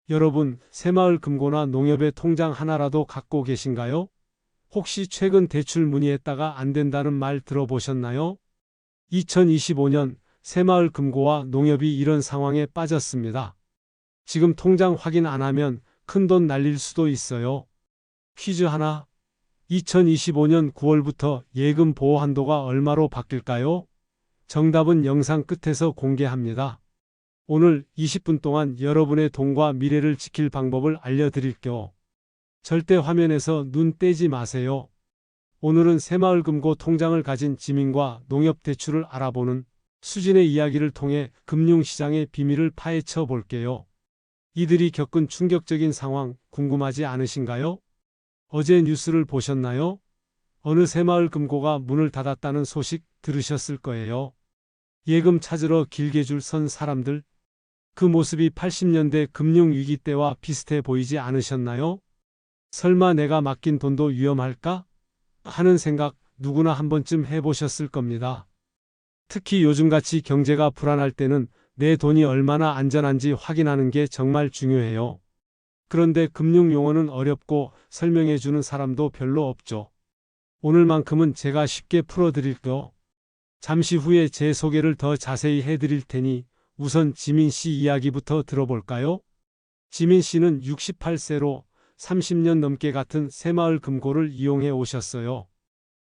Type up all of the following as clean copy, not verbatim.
여러분, 새마을금고나 농협의 통장 하나라도 갖고 계신가요? 혹시 최근 대출 문의했다가 안 된다는 말 들어보셨나요? 2025년 새마을금고와 농협이 이런 상황에 빠졌습니다. 지금 통장 확인 안 하면 큰돈 날릴 수도 있어요. 퀴즈 하나. 2025년 9월부터 예금 보호 한도가 얼마로 바뀔까요? 정답은 영상 끝에서 공개합니다. 오늘 20분 동안 여러분의 돈과 미래를 지킬 방법을 알려드릴게요. 절대 화면에서 눈 떼지 마세요. 오늘은 새마을금고 통장을 가진 지민과 농협 대출을 알아보는 수진의 이야기를 통해 금융시장의 비밀을 파헤쳐 볼게요. 이들이 겪은 충격적인 상황 궁금하지 않으신가요? 어제 뉴스를 보셨나요? 어느 새마을금고가 문을 닫았다는 소식 들으셨을 거예요. 예금 찾으러 길게 줄 선 사람들. 그 모습이 80년대 금융위기 때와 비슷해 보이지 않으셨나요? 설마 내가 맡긴 돈도 위험할까? 하는 생각 누구나 한 번쯤 해보셨을 겁니다. 특히 요즘같이 경제가 불안할 때는 내 돈이 얼마나 안전한지 확인하는 게 정말 중요해요. 그런데 금융 용어는 어렵고 설명해 주는 사람도 별로 없죠. 오늘만큼은 제가 쉽게 풀어드릴게요. 잠시 후에 제 소개를 더 자세히 해드릴 테니 우선 지민 씨 이야기부터 들어볼까요? 지민 씨는 68세로 30년 넘게 같은 새마을금고를 이용해 오셨어요.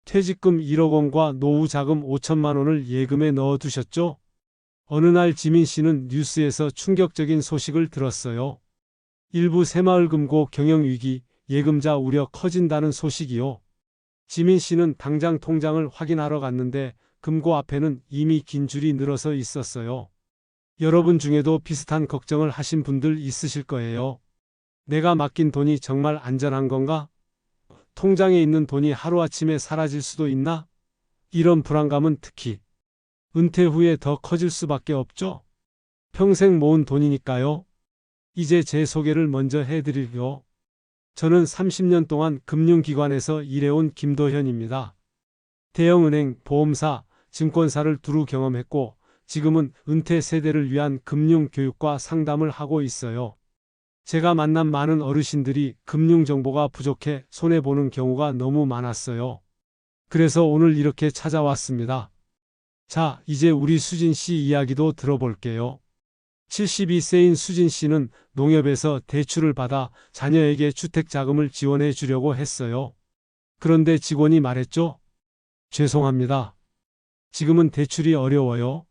퇴직금 1억 원과 노후 자금 5천만 원을 예금에 넣어 두셨죠? 어느 날 지민 씨는 뉴스에서 충격적인 소식을 들었어요. 일부 새마을금고 경영위기, 예금자 우려 커진다는 소식이요. 지민 씨는 당장 통장을 확인하러 갔는데 금고 앞에는 이미 긴 줄이 늘어서 있었어요. 여러분 중에도 비슷한 걱정을 하신 분들 있으실 거예요. 내가 맡긴 돈이 정말 안전한 건가? 통장에 있는 돈이 하루아침에 사라질 수도 있나? 이런 불안감은 특히 은퇴 후에 더 커질 수밖에 없죠. 평생 모은 돈이니까요. 이제 제 소개를 먼저 해드릴게요. 저는 30년 동안 금융기관에서 일해온 김도현입니다. 대형은행, 보험사, 증권사를 두루 경험했고 지금은 은퇴 세대를 위한 금융교육과 상담을 하고 있어요. 제가 만난 많은 어르신들이 금융정보가 부족해 손해보는 경우가 너무 많았어요. 그래서 오늘 이렇게 찾아왔습니다. 자, 이제 우리 수진 씨 이야기도 들어볼게요. 72세인 수진 씨는 농협에서 대출을 받아 자녀에게 주택자금을 지원해 주려고 했어요. 그런데 직원이 말했죠. 죄송합니다. 지금은 대출이 어려워요.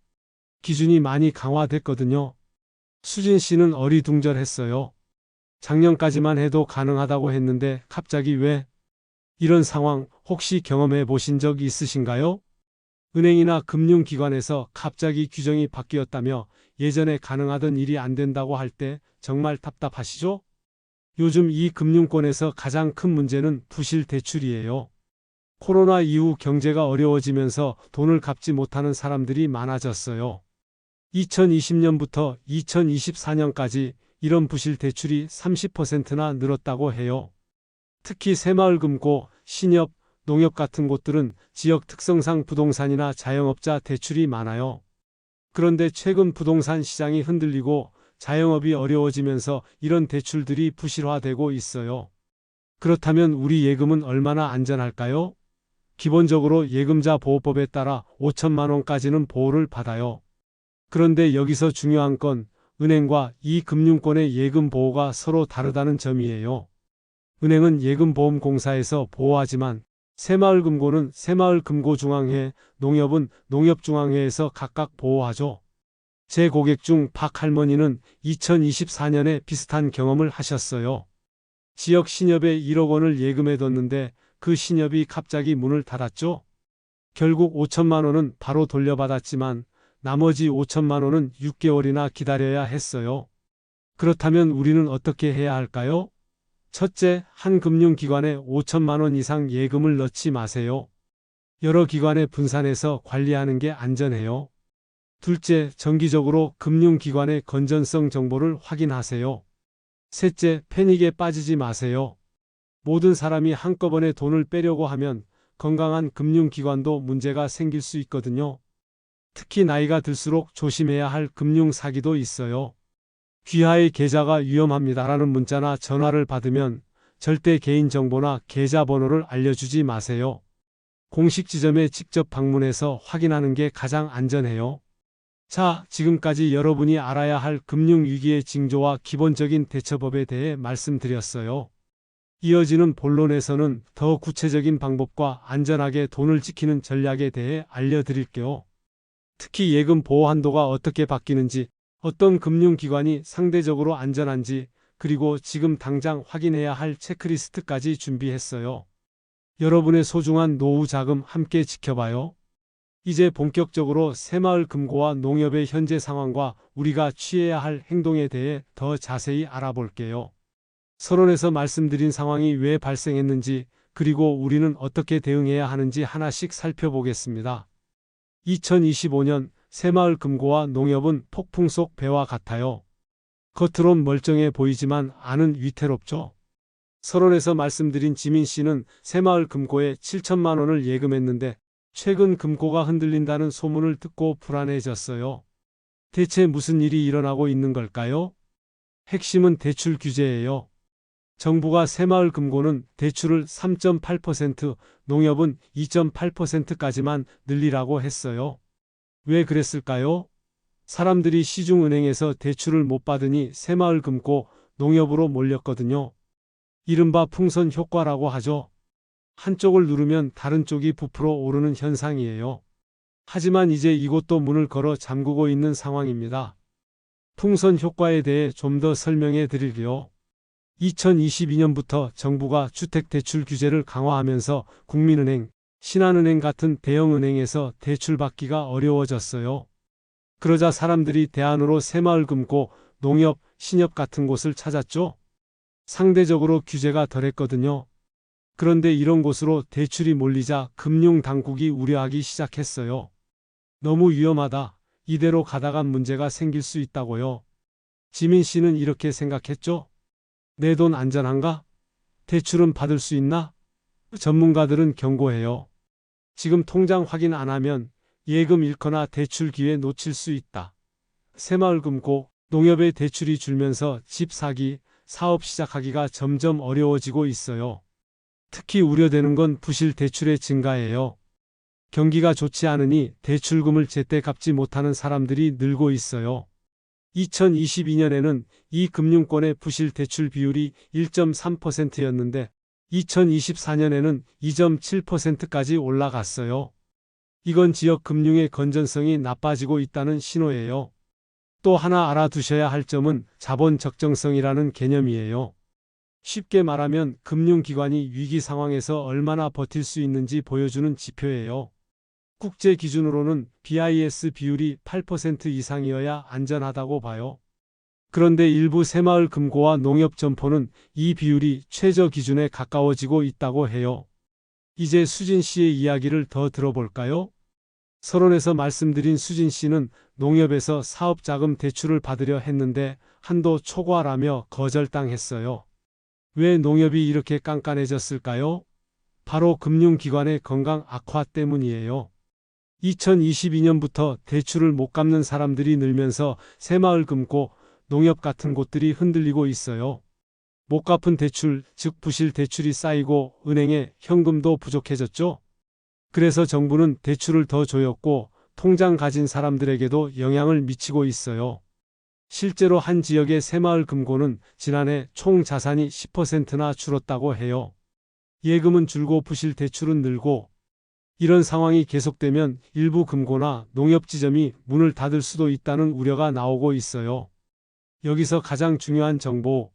기준이 많이 강화됐거든요. 수진 씨는 어리둥절했어요. 작년까지만 해도 가능하다고 했는데 갑자기 왜? 이런 상황 혹시 경험해 보신 적 있으신가요? 은행이나 금융기관에서 갑자기 규정이 바뀌었다며 예전에 가능하던 일이 안 된다고 할 때 정말 답답하시죠? 요즘 이 금융권에서 가장 큰 문제는 부실 대출이에요. 코로나 이후 경제가 어려워지면서 돈을 갚지 못하는 사람들이 많아졌어요. 2020년부터 2024년까지 이런 부실 대출이 30%나 늘었다고 해요. 특히 새마을금고, 신협, 농협 같은 곳들은 지역 특성상 부동산이나 자영업자 대출이 많아요. 그런데 최근 부동산 시장이 흔들리고 자영업이 어려워지면서 이런 대출들이 부실화되고 있어요. 그렇다면 우리 예금은 얼마나 안전할까요? 기본적으로 예금자 보호법에 따라 5천만 원까지는 보호를 받아요. 그런데 여기서 중요한 건 은행과 이 금융권의 예금 보호가 서로 다르다는 점이에요. 은행은 예금보험공사에서 보호하지만 새마을금고는 새마을금고중앙회, 농협은 농협중앙회에서 각각 보호하죠. 제 고객 중 박 할머니는 2024년에 비슷한 경험을 하셨어요. 지역 신협에 1억 원을 예금해 뒀는데 그 신협이 갑자기 문을 닫았죠. 결국 5천만 원은 바로 돌려받았지만 나머지 5천만 원은 6개월이나 기다려야 했어요. 그렇다면 우리는 어떻게 해야 할까요? 첫째, 한 금융기관에 5천만 원 이상 예금을 넣지 마세요. 여러 기관에 분산해서 관리하는 게 안전해요. 둘째, 정기적으로 금융기관의 건전성 정보를 확인하세요. 셋째, 패닉에 빠지지 마세요. 모든 사람이 한꺼번에 돈을 빼려고 하면 건강한 금융기관도 문제가 생길 수 있거든요. 특히 나이가 들수록 조심해야 할 금융 사기도 있어요. 귀하의 계좌가 위험합니다라는 문자나 전화를 받으면 절대 개인정보나 계좌번호를 알려주지 마세요. 공식 지점에 직접 방문해서 확인하는 게 가장 안전해요. 자, 지금까지 여러분이 알아야 할 금융위기의 징조와 기본적인 대처법에 대해 말씀드렸어요. 이어지는 본론에서는 더 구체적인 방법과 안전하게 돈을 지키는 전략에 대해 알려드릴게요. 특히 예금 보호 한도가 어떻게 바뀌는지, 어떤 금융기관이 상대적으로 안전한지, 그리고 지금 당장 확인해야 할 체크리스트까지 준비했어요. 여러분의 소중한 노후 자금 함께 지켜봐요. 이제 본격적으로 새마을금고와 농협의 현재 상황과 우리가 취해야 할 행동에 대해 더 자세히 알아볼게요. 서론에서 말씀드린 상황이 왜 발생했는지, 그리고 우리는 어떻게 대응해야 하는지 하나씩 살펴보겠습니다. 2025년 새마을금고와 농협은 폭풍 속 배와 같아요. 겉으론 멀쩡해 보이지만 안은 위태롭죠. 서론에서 말씀드린 지민 씨는 새마을금고에 7천만 원을 예금했는데 최근 금고가 흔들린다는 소문을 듣고 불안해졌어요. 대체 무슨 일이 일어나고 있는 걸까요? 핵심은 대출 규제예요. 정부가 새마을금고는 대출을 3.8%, 농협은 2.8%까지만 늘리라고 했어요. 왜 그랬을까요? 사람들이 시중은행에서 대출을 못 받으니 새마을금고, 농협으로 몰렸거든요. 이른바 풍선 효과라고 하죠. 한쪽을 누르면 다른 쪽이 부풀어 오르는 현상이에요. 하지만 이제 이곳도 문을 걸어 잠그고 있는 상황입니다. 풍선 효과에 대해 좀 더 설명해 드릴게요. 2022년부터 정부가 주택대출 규제를 강화하면서 국민은행, 신한은행 같은 대형은행에서 대출받기가 어려워졌어요. 그러자 사람들이 대안으로 새마을금고, 농협, 신협 같은 곳을 찾았죠. 상대적으로 규제가 덜했거든요. 그런데 이런 곳으로 대출이 몰리자 금융당국이 우려하기 시작했어요. 너무 위험하다. 이대로 가다가 문제가 생길 수 있다고요. 지민 씨는 이렇게 생각했죠. 내 돈 안전한가? 대출은 받을 수 있나? 전문가들은 경고해요. 지금 통장 확인 안 하면 예금 잃거나 대출 기회 놓칠 수 있다. 새마을금고, 농협의 대출이 줄면서 집 사기, 사업 시작하기가 점점 어려워지고 있어요. 특히 우려되는 건 부실 대출의 증가예요. 경기가 좋지 않으니 대출금을 제때 갚지 못하는 사람들이 늘고 있어요. 2022년에는 이 금융권의 부실 대출 비율이 1.3%였는데 2024년에는 2.7%까지 올라갔어요. 이건 지역 금융의 건전성이 나빠지고 있다는 신호예요. 또 하나 알아두셔야 할 점은 자본 적정성이라는 개념이에요. 쉽게 말하면 금융기관이 위기 상황에서 얼마나 버틸 수 있는지 보여주는 지표예요. 국제 기준으로는 BIS 비율이 8% 이상이어야 안전하다고 봐요. 그런데 일부 새마을금고와 농협 점포는 이 비율이 최저 기준에 가까워지고 있다고 해요. 이제 수진 씨의 이야기를 더 들어볼까요? 서론에서 말씀드린 수진 씨는 농협에서 사업자금 대출을 받으려 했는데 한도 초과라며 거절당했어요. 왜 농협이 이렇게 깐깐해졌을까요? 바로 금융기관의 건강 악화 때문이에요. 2022년부터 대출을 못 갚는 사람들이 늘면서 새마을금고, 농협 같은 곳들이 흔들리고 있어요. 못 갚은 대출, 즉 부실 대출이 쌓이고 은행에 현금도 부족해졌죠. 그래서 정부는 대출을 더 조였고 통장 가진 사람들에게도 영향을 미치고 있어요. 실제로 한 지역의 새마을금고는 지난해 총 자산이 10%나 줄었다고 해요. 예금은 줄고 부실 대출은 늘고, 이런 상황이 계속되면 일부 금고나 농협 지점이 문을 닫을 수도 있다는 우려가 나오고 있어요. 여기서 가장 중요한 정보,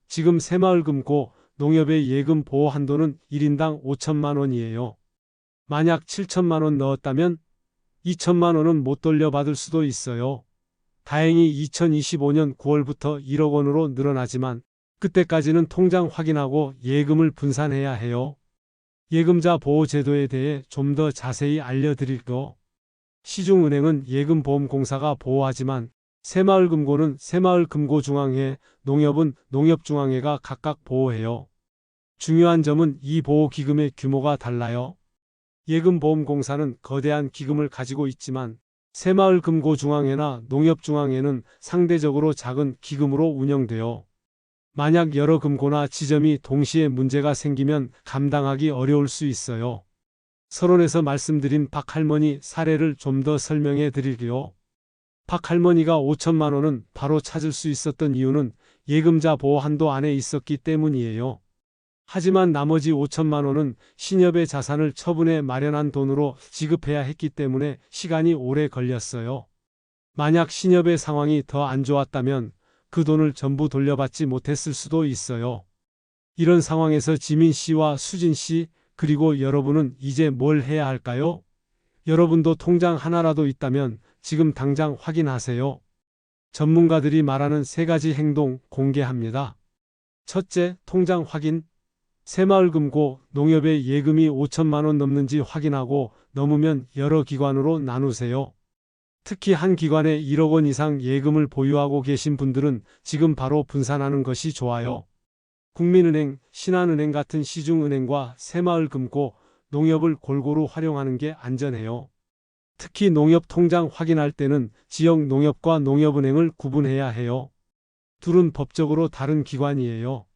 지금 새마을금고, 농협의 예금 보호 한도는 1인당 5천만 원이에요. 만약 7천만 원 넣었다면 2천만 원은 못 돌려받을 수도 있어요. 다행히 2025년 9월부터 1억 원으로 늘어나지만 그때까지는 통장 확인하고 예금을 분산해야 해요. 예금자 보호 제도에 대해 좀 더 자세히 알려드릴게요. 시중은행은 예금보험공사가 보호하지만 새마을금고는 새마을금고중앙회, 농협은 농협중앙회가 각각 보호해요. 중요한 점은 이 보호기금의 규모가 달라요. 예금보험공사는 거대한 기금을 가지고 있지만 새마을금고중앙회나 농협중앙회는 상대적으로 작은 기금으로 운영되어 만약 여러 금고나 지점이 동시에 문제가 생기면 감당하기 어려울 수 있어요. 서론에서 말씀드린 박 할머니 사례를 좀 더 설명해 드릴게요. 박 할머니가 5천만 원은 바로 찾을 수 있었던 이유는 예금자 보호 한도 안에 있었기 때문이에요. 하지만 나머지 5천만 원은 신협의 자산을 처분해 마련한 돈으로 지급해야 했기 때문에 시간이 오래 걸렸어요. 만약 신협의 상황이 더 안 좋았다면 그 돈을 전부 돌려받지 못했을 수도 있어요. 이런 상황에서 지민 씨와 수진 씨, 그리고 여러분은 이제 뭘 해야 할까요? 여러분도 통장 하나라도 있다면 지금 당장 확인하세요. 전문가들이 말하는 3가지 행동 공개합니다. 첫째, 통장 확인. 새마을금고, 농협의 예금이 5천만 원 넘는지 확인하고 넘으면 여러 기관으로 나누세요. 특히 한 기관에 1억 원 이상 예금을 보유하고 계신 분들은 지금 바로 분산하는 것이 좋아요. 국민은행, 신한은행 같은 시중은행과 새마을금고, 농협을 골고루 활용하는 게 안전해요. 특히 농협 통장 확인할 때는 지역 농협과 농협은행을 구분해야 해요. 둘은 법적으로 다른 기관이에요.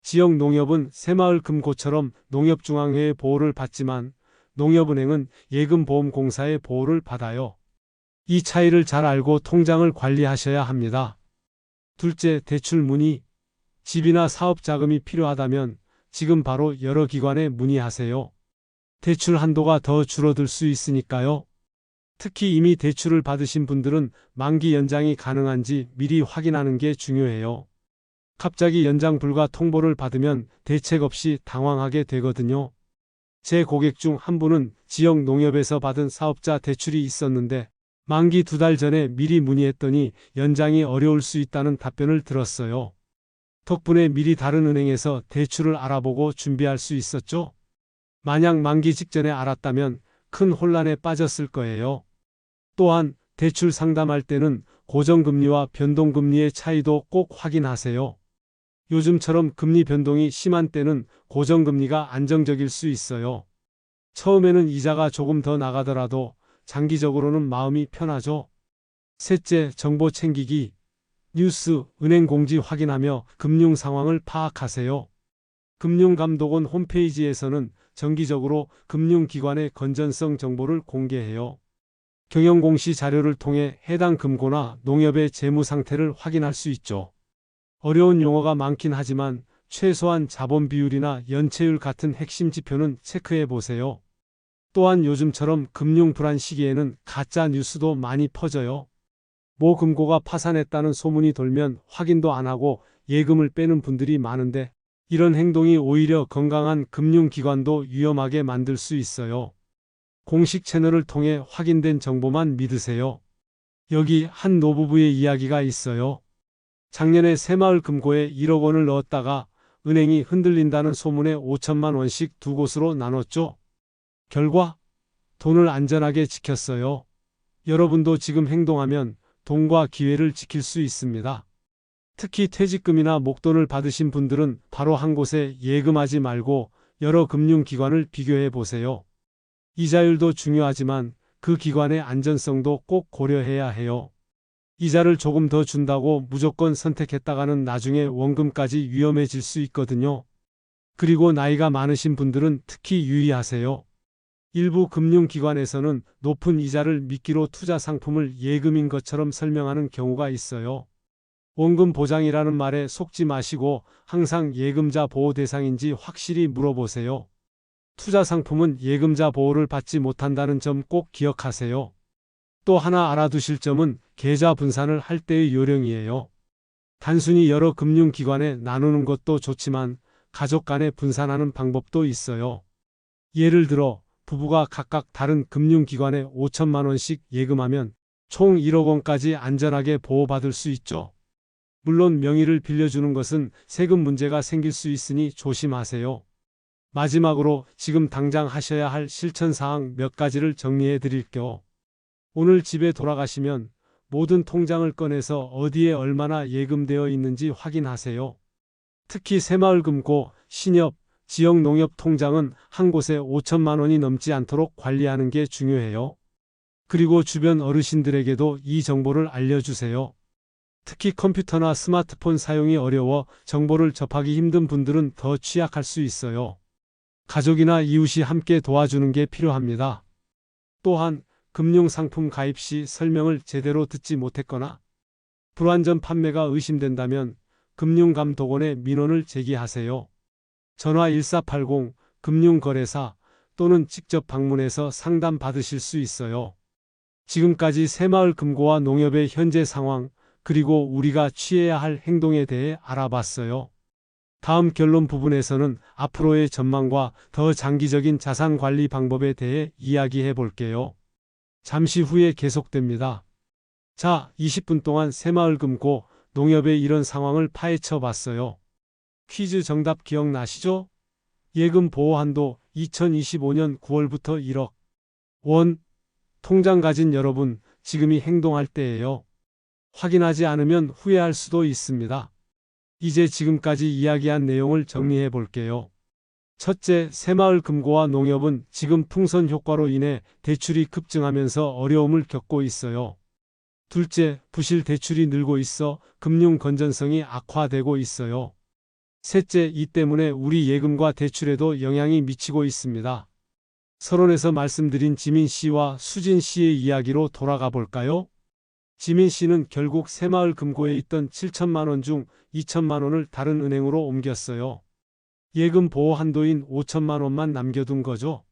지역 농협은 새마을금고처럼 농협중앙회의 보호를 받지만 농협은행은 예금보험공사의 보호를 받아요. 이 차이를 잘 알고 통장을 관리하셔야 합니다. 둘째, 대출 문의. 집이나 사업 자금이 필요하다면 지금 바로 여러 기관에 문의하세요. 대출 한도가 더 줄어들 수 있으니까요. 특히 이미 대출을 받으신 분들은 만기 연장이 가능한지 미리 확인하는 게 중요해요. 갑자기 연장 불가 통보를 받으면 대책 없이 당황하게 되거든요. 제 고객 중 한 분은 지역 농협에서 받은 사업자 대출이 있었는데 만기 2달 전에 미리 문의했더니 연장이 어려울 수 있다는 답변을 들었어요. 덕분에 미리 다른 은행에서 대출을 알아보고 준비할 수 있었죠. 만약 만기 직전에 알았다면 큰 혼란에 빠졌을 거예요. 또한 대출 상담할 때는 고정금리와 변동금리의 차이도 꼭 확인하세요. 요즘처럼 금리 변동이 심한 때는 고정금리가 안정적일 수 있어요. 처음에는 이자가 조금 더 나가더라도 장기적으로는 마음이 편하죠. 셋째, 정보 챙기기. 뉴스, 은행 공지 확인하며 금융 상황을 파악하세요. 금융감독원 홈페이지에서는 정기적으로 금융기관의 건전성 정보를 공개해요. 경영공시 자료를 통해 해당 금고나 농협의 재무 상태를 확인할 수 있죠. 어려운 용어가 많긴 하지만 최소한 자본 비율이나 연체율 같은 핵심 지표는 체크해 보세요. 또한 요즘처럼 금융 불안 시기에는 가짜 뉴스도 많이 퍼져요. 모 금고가 파산했다는 소문이 돌면 확인도 안 하고 예금을 빼는 분들이 많은데 이런 행동이 오히려 건강한 금융기관도 위험하게 만들 수 있어요. 공식 채널을 통해 확인된 정보만 믿으세요. 여기 한 노부부의 이야기가 있어요. 작년에 새마을금고에 1억 원을 넣었다가 은행이 흔들린다는 소문에 5천만 원씩 2곳으로 나눴죠. 결과 돈을 안전하게 지켰어요. 여러분도 지금 행동하면 돈과 기회를 지킬 수 있습니다. 특히 퇴직금이나 목돈을 받으신 분들은 바로 한 곳에 예금하지 말고 여러 금융기관을 비교해 보세요. 이자율도 중요하지만 그 기관의 안전성도 꼭 고려해야 해요. 이자를 조금 더 준다고 무조건 선택했다가는 나중에 원금까지 위험해질 수 있거든요. 그리고 나이가 많으신 분들은 특히 유의하세요. 일부 금융기관에서는 높은 이자를 미끼로 투자 상품을 예금인 것처럼 설명하는 경우가 있어요. 원금 보장이라는 말에 속지 마시고 항상 예금자 보호 대상인지 확실히 물어보세요. 투자 상품은 예금자 보호를 받지 못한다는 점 꼭 기억하세요. 또 하나 알아두실 점은 계좌 분산을 할 때의 요령이에요. 단순히 여러 금융기관에 나누는 것도 좋지만 가족 간에 분산하는 방법도 있어요. 예를 들어 부부가 각각 다른 금융기관에 5천만 원씩 예금하면 총 1억 원까지 안전하게 보호받을 수 있죠. 물론 명의를 빌려주는 것은 세금 문제가 생길 수 있으니 조심하세요. 마지막으로 지금 당장 하셔야 할 실천사항 몇 가지를 정리해 드릴게요. 오늘 집에 돌아가시면 모든 통장을 꺼내서 어디에 얼마나 예금되어 있는지 확인하세요. 특히 새마을금고, 신협, 지역농협 통장은 한 곳에 5천만 원이 넘지 않도록 관리하는 게 중요해요. 그리고 주변 어르신들에게도 이 정보를 알려주세요. 특히 컴퓨터나 스마트폰 사용이 어려워 정보를 접하기 힘든 분들은 더 취약할 수 있어요. 가족이나 이웃이 함께 도와주는 게 필요합니다. 또한 금융상품 가입 시 설명을 제대로 듣지 못했거나 불완전 판매가 의심된다면 금융감독원에 민원을 제기하세요. 전화 1480 금융거래사 또는 직접 방문해서 상담 받으실 수 있어요. 지금까지 새마을금고와 농협의 현재 상황, 그리고 우리가 취해야 할 행동에 대해 알아봤어요. 다음 결론 부분에서는 앞으로의 전망과 더 장기적인 자산 관리 방법에 대해 이야기해 볼게요. 잠시 후에 계속됩니다. 자, 20분 동안 새마을금고, 농협의 이런 상황을 파헤쳐 봤어요. 퀴즈 정답 기억나시죠? 예금 보호 한도 2025년 9월부터 1억 원. 통장 가진 여러분, 지금이 행동할 때예요. 확인하지 않으면 후회할 수도 있습니다. 이제 지금까지 이야기한 내용을 정리해 볼게요. 첫째, 새마을금고와 농협은 지금 풍선 효과로 인해 대출이 급증하면서 어려움을 겪고 있어요. 둘째, 부실 대출이 늘고 있어 금융 건전성이 악화되고 있어요. 셋째, 이 때문에 우리 예금과 대출에도 영향이 미치고 있습니다. 서론에서 말씀드린 지민 씨와 수진 씨의 이야기로 돌아가 볼까요? 지민 씨는 결국 새마을금고에 있던 7천만 원 중 2천만 원을 다른 은행으로 옮겼어요. 예금 보호 한도인 5천만 원만 남겨둔 거죠.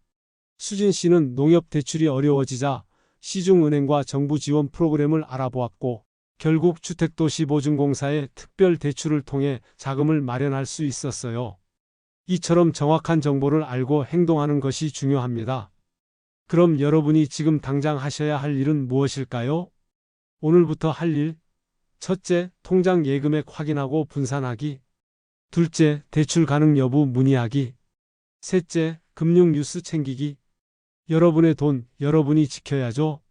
수진 씨는 농협 대출이 어려워지자 시중은행과 정부 지원 프로그램을 알아보았고 결국 주택도시보증공사의 특별 대출을 통해 자금을 마련할 수 있었어요. 이처럼 정확한 정보를 알고 행동하는 것이 중요합니다. 그럼 여러분이 지금 당장 하셔야 할 일은 무엇일까요? 오늘부터 할 일. 첫째, 통장 예금액 확인하고 분산하기. 둘째, 대출 가능 여부 문의하기. 셋째, 금융 뉴스 챙기기. 여러분의 돈, 여러분이 지켜야죠.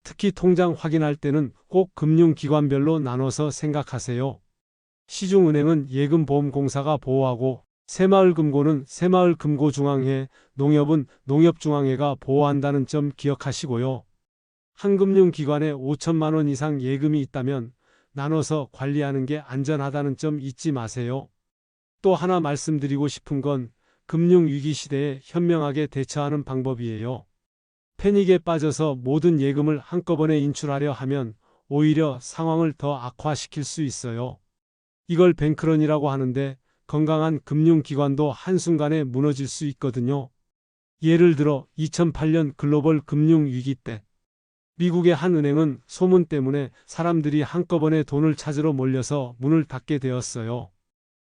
특히 통장 확인할 때는 꼭 금융기관별로 나눠서 생각하세요. 시중은행은 예금보험공사가 보호하고 새마을금고는 새마을금고중앙회, 농협은 농협중앙회가 보호한다는 점 기억하시고요. 한 금융기관에 5천만 원 이상 예금이 있다면 나눠서 관리하는 게 안전하다는 점 잊지 마세요. 또 하나 말씀드리고 싶은 건 금융위기 시대에 현명하게 대처하는 방법이에요. 패닉에 빠져서 모든 예금을 한꺼번에 인출하려 하면 오히려 상황을 더 악화시킬 수 있어요. 이걸 뱅크런이라고 하는데 건강한 금융기관도 한순간에 무너질 수 있거든요. 예를 들어 2008년 글로벌 금융위기 때 미국의 한 은행은 소문 때문에 사람들이 한꺼번에 돈을 찾으러 몰려서 문을 닫게 되었어요.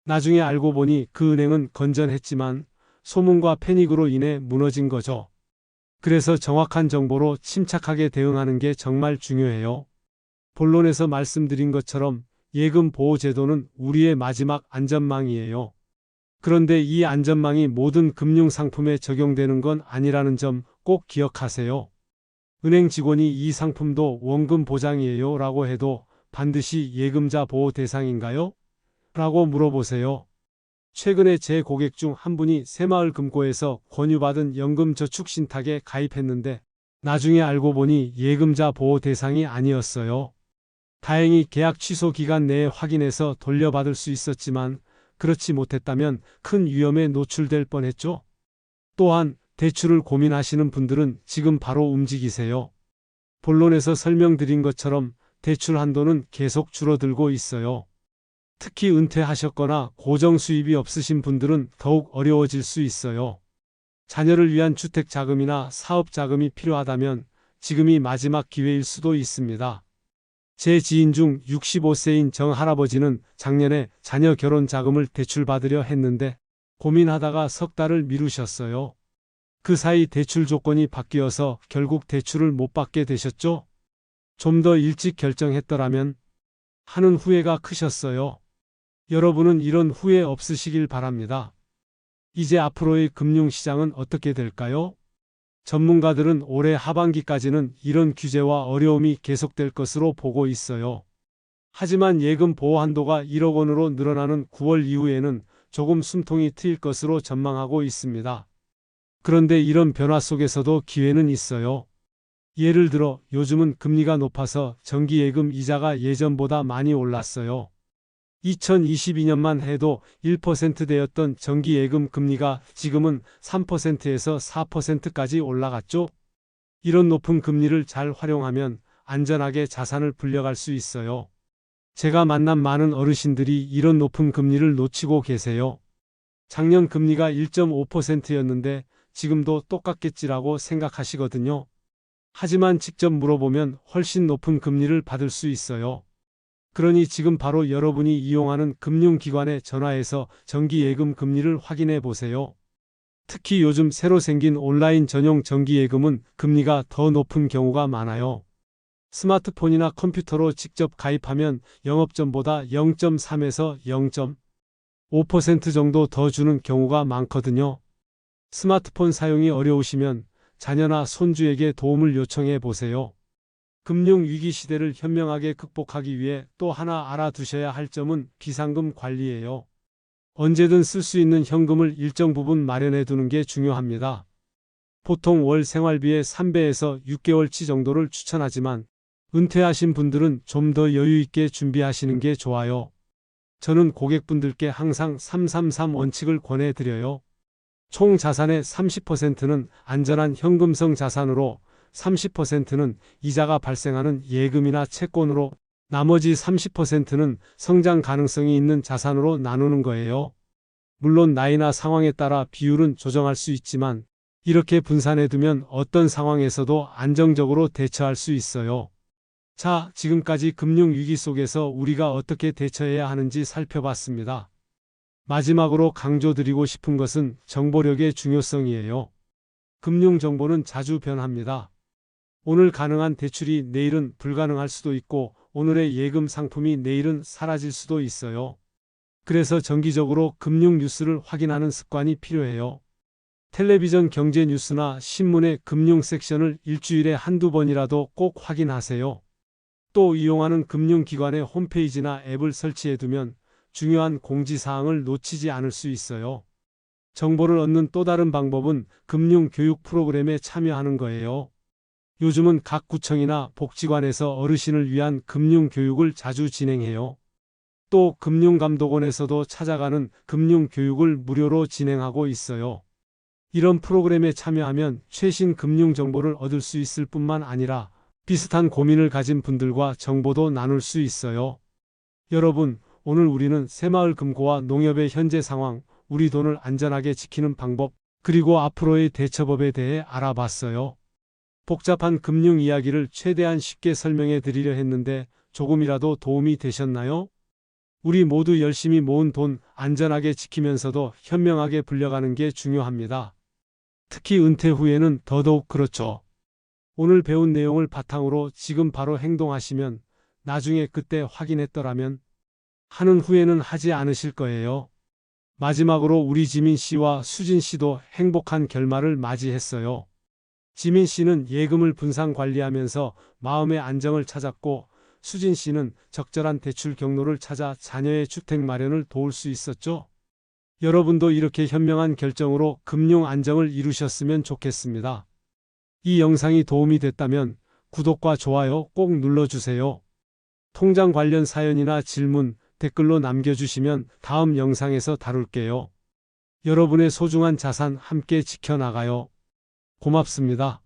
나중에 알고 보니 그 은행은 건전했지만 소문과 패닉으로 인해 무너진 거죠. 그래서 정확한 정보로 침착하게 대응하는 게 정말 중요해요. 본론에서 말씀드린 것처럼 예금 보호 제도는 우리의 마지막 안전망이에요. 그런데 이 안전망이 모든 금융상품에 적용되는 건 아니라는 점 꼭 기억하세요. 은행 직원이 이 상품도 원금 보장이에요 라고 해도 반드시 예금자 보호 대상인가요? 라고 물어보세요. 최근에 제 고객 중 한 분이 새마을금고에서 권유받은 연금저축신탁에 가입했는데 나중에 알고 보니 예금자 보호 대상이 아니었어요. 다행히 계약 취소 기간 내에 확인해서 돌려받을 수 있었지만 그렇지 못했다면 큰 위험에 노출될 뻔했죠. 또한 대출을 고민하시는 분들은 지금 바로 움직이세요. 본론에서 설명드린 것처럼 대출 한도는 계속 줄어들고 있어요. 특히 은퇴하셨거나 고정 수입이 없으신 분들은 더욱 어려워질 수 있어요. 자녀를 위한 주택 자금이나 사업 자금이 필요하다면 지금이 마지막 기회일 수도 있습니다. 제 지인 중 65세인 정 할아버지는 작년에 자녀 결혼 자금을 대출받으려 했는데 고민하다가 석 달을 미루셨어요. 그 사이 대출 조건이 바뀌어서 결국 대출을 못 받게 되셨죠? 좀 더 일찍 결정했더라면 하는 후회가 크셨어요. 여러분은 이런 후회 없으시길 바랍니다. 이제 앞으로의 금융시장은 어떻게 될까요? 전문가들은 올해 하반기까지는 이런 규제와 어려움이 계속될 것으로 보고 있어요. 하지만 예금 보호 한도가 1억 원으로 늘어나는 9월 이후에는 조금 숨통이 트일 것으로 전망하고 있습니다. 그런데 이런 변화 속에서도 기회는 있어요. 예를 들어 요즘은 금리가 높아서 정기예금 이자가 예전보다 많이 올랐어요. 2022년만 해도 1%대였던 정기예금 금리가 지금은 3%에서 4%까지 올라갔죠. 이런 높은 금리를 잘 활용하면 안전하게 자산을 불려갈 수 있어요. 제가 만난 많은 어르신들이 이런 높은 금리를 놓치고 계세요. 작년 금리가 1.5%였는데 지금도 똑같겠지라고 생각하시거든요. 하지만 직접 물어보면 훨씬 높은 금리를 받을 수 있어요. 그러니 지금 바로 여러분이 이용하는 금융기관에 전화해서 정기예금 금리를 확인해 보세요. 특히 요즘 새로 생긴 온라인 전용 정기예금은 금리가 더 높은 경우가 많아요. 스마트폰이나 컴퓨터로 직접 가입하면 영업전보다 0.3에서 0.5% 정도 더 주는 경우가 많거든요. 스마트폰 사용이 어려우시면 자녀나 손주에게 도움을 요청해 보세요. 금융위기 시대를 현명하게 극복하기 위해 또 하나 알아두셔야 할 점은 비상금 관리예요. 언제든 쓸 수 있는 현금을 일정 부분 마련해 두는 게 중요합니다. 보통 월 생활비의 3배에서 6개월치 정도를 추천하지만 은퇴하신 분들은 좀 더 여유 있게 준비하시는 게 좋아요. 저는 고객분들께 항상 333 원칙을 권해드려요. 총 자산의 30%는 안전한 현금성 자산으로, 30%는 이자가 발생하는 예금이나 채권으로, 나머지 30%는 성장 가능성이 있는 자산으로 나누는 거예요. 물론 나이나 상황에 따라 비율은 조정할 수 있지만 이렇게 분산해두면 어떤 상황에서도 안정적으로 대처할 수 있어요. 자, 지금까지 금융위기 속에서 우리가 어떻게 대처해야 하는지 살펴봤습니다. 마지막으로 강조드리고 싶은 것은 정보력의 중요성이에요. 금융정보는 자주 변합니다. 오늘 가능한 대출이 내일은 불가능할 수도 있고 오늘의 예금 상품이 내일은 사라질 수도 있어요. 그래서 정기적으로 금융 뉴스를 확인하는 습관이 필요해요. 텔레비전 경제 뉴스나 신문의 금융 섹션을 일주일에 한두 번이라도 꼭 확인하세요. 또 이용하는 금융기관의 홈페이지나 앱을 설치해두면 중요한 공지사항을 놓치지 않을 수 있어요. 정보를 얻는 또 다른 방법은 금융교육 프로그램에 참여하는 거예요. 요즘은 각 구청이나 복지관에서 어르신을 위한 금융교육을 자주 진행해요. 또 금융감독원에서도 찾아가는 금융교육을 무료로 진행하고 있어요. 이런 프로그램에 참여하면 최신 금융정보를 얻을 수 있을 뿐만 아니라 비슷한 고민을 가진 분들과 정보도 나눌 수 있어요. 여러분, 오늘 우리는 새마을금고와 농협의 현재 상황, 우리 돈을 안전하게 지키는 방법, 그리고 앞으로의 대처법에 대해 알아봤어요. 복잡한 금융 이야기를 최대한 쉽게 설명해 드리려 했는데 조금이라도 도움이 되셨나요? 우리 모두 열심히 모은 돈 안전하게 지키면서도 현명하게 불려가는 게 중요합니다. 특히 은퇴 후에는 더더욱 그렇죠. 오늘 배운 내용을 바탕으로 지금 바로 행동하시면 나중에 그때 확인했더라면 하는 후회는 하지 않으실 거예요. 마지막으로 우리 지민 씨와 수진 씨도 행복한 결말을 맞이했어요. 지민 씨는 예금을 분산 관리하면서 마음의 안정을 찾았고 수진 씨는 적절한 대출 경로를 찾아 자녀의 주택 마련을 도울 수 있었죠. 여러분도 이렇게 현명한 결정으로 금융 안정을 이루셨으면 좋겠습니다. 이 영상이 도움이 됐다면 구독과 좋아요 꼭 눌러주세요. 통장 관련 사연이나 질문, 댓글로 남겨주시면 다음 영상에서 다룰게요. 여러분의 소중한 자산 함께 지켜나가요. 고맙습니다.